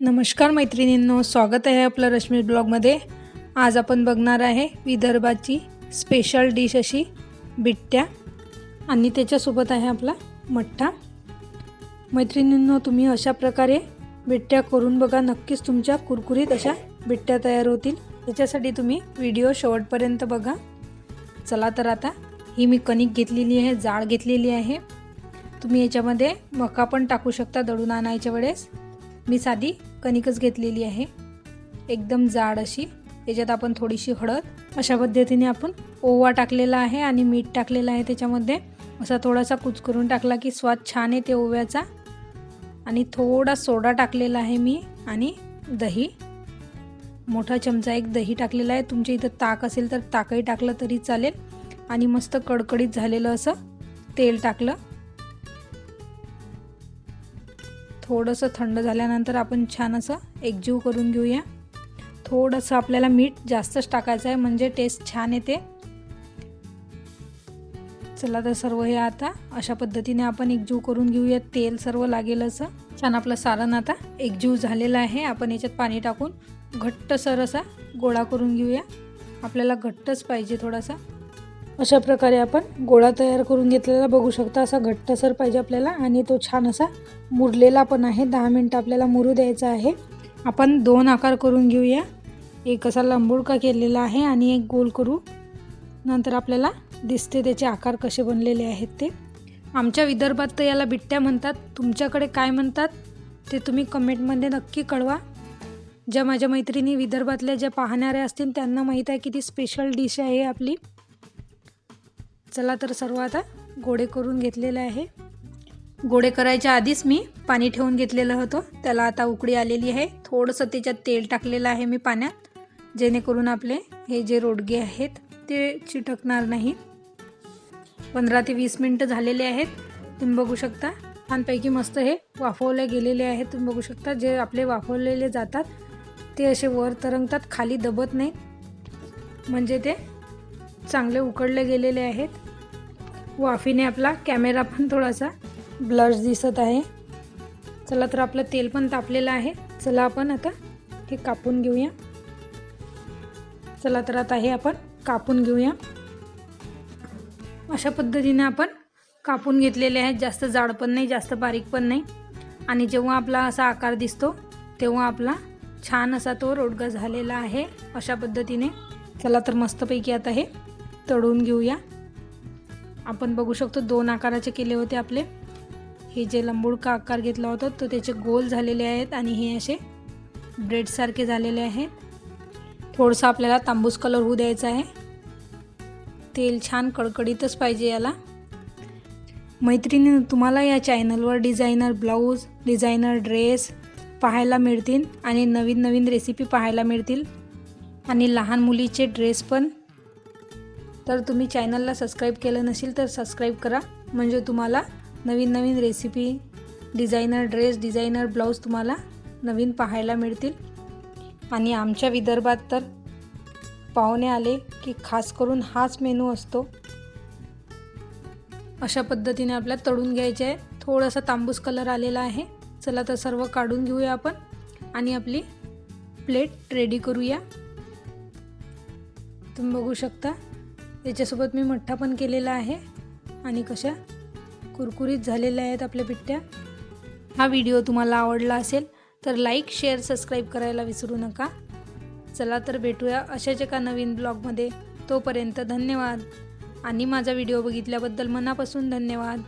नमस्कार मैत्रिणींनो, स्वागत आहे आपलं रश्मी ब्लॉगमध्ये। आज आपण बघणार आहे विदर्भाची स्पेशल डिश अशी बिट्ट्या आणि त्याच्यासोबत आहे आपला मठ्ठा। मैत्रिणींनो, तुम्ही अशा प्रकारे बिट्ट्या करून बघा, नक्कीच तुमच्या कुरकुरीत अशा बिट्ट्या तयार होतील। त्याच्यासाठी तुम्ही व्हिडिओ शेवटपर्यंत बघा। चला तर आता ही मी कणिक घेतलेली आहे, जाड घेतलेली आहे। तुम्ही याच्यामध्ये मका पण टाकू शकता दळून आणायच्या वेळेस। मी साधी कणिकच घेतलेली आहे, एकदम जाड अशी। याच्यात आपण थोडीशी हळद, अशा पद्धतीने आपण ओवा टाकलेला आहे आणि मीठ टाकलेलं आहे। त्याच्यामध्ये असा थोडासा कुचकरून टाकला की स्वाद छान येते ओव्याचा। आणि थोडा सोडा टाकलेला आहे मी, आणि दही, मोठा चमचा एक दही टाकलेला आहे। तुमच्या इथं ताक असेल तर ताकही टाकलं तरी चालेल। आणि मस्त कडकडीत झालेलं असं तेल टाकलं। थोडंसं थंड झाल्यानंतर आपण छान असं एकजीव करून घेऊया। थोडंसं आपल्याला मीठ जास्तच टाकायचं आहे, म्हणजे टेस्ट छान येते। चला तर सर्व हे आता अशा पद्धतीने आपण एकजीव करून घेऊया। तेल सर्व लागेल असं छान आपलं सारण आता एकजीव झालेलं आहे। आपण याच्यात पाणी टाकून घट्टसर असा गोळा करून घेऊया। आपल्याला घट्टच पाहिजे थोडासा। अशा प्रकारे आपण गोळा तयार करून घेतलेला बघू शकता, असा घट्टसर पाहिजे आपल्याला। आणि तो छान असा मुरलेला पण आहे। 10 मिनिटं आपल्याला मुरू द्यायचा आहे। आपण 2 आकार करून घेऊया। एक असा लंबुडका केलेला आहे आणि एक गोल करू, नंतर आपल्याला दिसते त्याचे आकार कसे बनलेले आहेत ते। आमच्या विदर्भात तर याला बिट्ट्या म्हणतात, तुमच्याकडे काय म्हणतात ते तुम्ही कमेंटमध्ये नक्की कळवा। ज्या माझ्या मैत्रिणी विदर्भातल्या ज्या पाहणाऱ्या असतील त्यांना माहीत आहे की ती स्पेशल डिश आहे आपली। चला तर सर्व आता गोळे करून घेतलेले आहे। गोळे करायच्या आधीच मी पाणी ठेवून घेतलेलं होतं, त्याला आता उकळी आलेली आहे। थोडंसं त्याच्यात तेल टाकलेलं आहे मी पाण्यात, जेणेकरून आपले हे जे रोडगे आहेत ते चिटकणार नाही। 15 ते 20 मिनिटं झालेले आहेत। तुम्ही बघू शकता छानपैकी मस्त हे वाफवले गेलेले आहेत। तुम्ही बघू शकता जे आपले वाफवलेले जातात ते असे वर तरंगतात, खाली दबत नाही, म्हणजे ते चांगले उकडले गेलेले आहेत। वाफीने आपला कॅमेरा पण थोडासा ब्लर दिसत आहे। चला तर आपलं तेल पण तापलेलं आहे। चला आपण आता हे कापून घेऊया। चला तर आता हे आपण कापून घेऊया। अशा पद्धतीने आपण कापून घेतलेले आहेत, जास्त जाड पण नाही जास्त बारीक पण नाही। आणि जेव्हा आपला असा आकार दिसतो तेव्हा आपला छान असा तो रोडगा झालेला आहे अशा पद्धतीने। चला तर मस्तपैकी आता हे तळून घेऊया। आपण बघू शकतो 2 आकाराचे केले होते आपले। हे जे लंबुडका आकार घेतला होता तो त्याचे गोल झालेले आहेत आणि हे असे ब्रेड सारखे झालेले आहेत। थोडंसं आपल्याला तांबूस कलर होऊ द्यायचा आहे। तेल छान कडकडीतच पाहिजे याला। मैत्रिणी, तुम्हाला या चॅनलवर डिझायनर ब्लाऊज, डिझायनर ड्रेस पाहायला मिळतील आणि नवीन नवीन रेसिपी पाहायला मिळतील, आणि लहान मुलीचे ड्रेस पण। तर तुम्ही चॅनलला सबस्क्राईब केलं नसेल तर सबस्क्राईब करा, म्हणजे तुम्हाला नवीन नवीन recipe, designer dress, designer blouse तुम्हाला नवीन पाहायला मिळतील। आणि आमच्या विदर्भात तर पाहुणे आले की खास करून हाच मेनू असतो। अशा पद्धतीने आपल्याला तळून घ्यायचे आहे। थोडासा तांबूस कलर आलेला आहे। चला तर सर्व काढून घेऊया आपण आणि आपली प्लेट रेडी करूया। तुम्ही बघू शकता याच्यासोबत मी मठ्ठा पण केलेला आहे आणि कशा कुरकुरीत झालेल्या आहेत आपल्या बिट्ट्या। हा व्हिडिओ तुम्हाला आवडला असेल तर लाईक, शेअर, सबस्क्राईब करायला विसरू नका। चला तर भेटूया अशाच एका नवीन ब्लॉगमध्ये। तोपर्यंत धन्यवाद, आणि माझा व्हिडिओ बघितल्याबद्दल मनापासून धन्यवाद।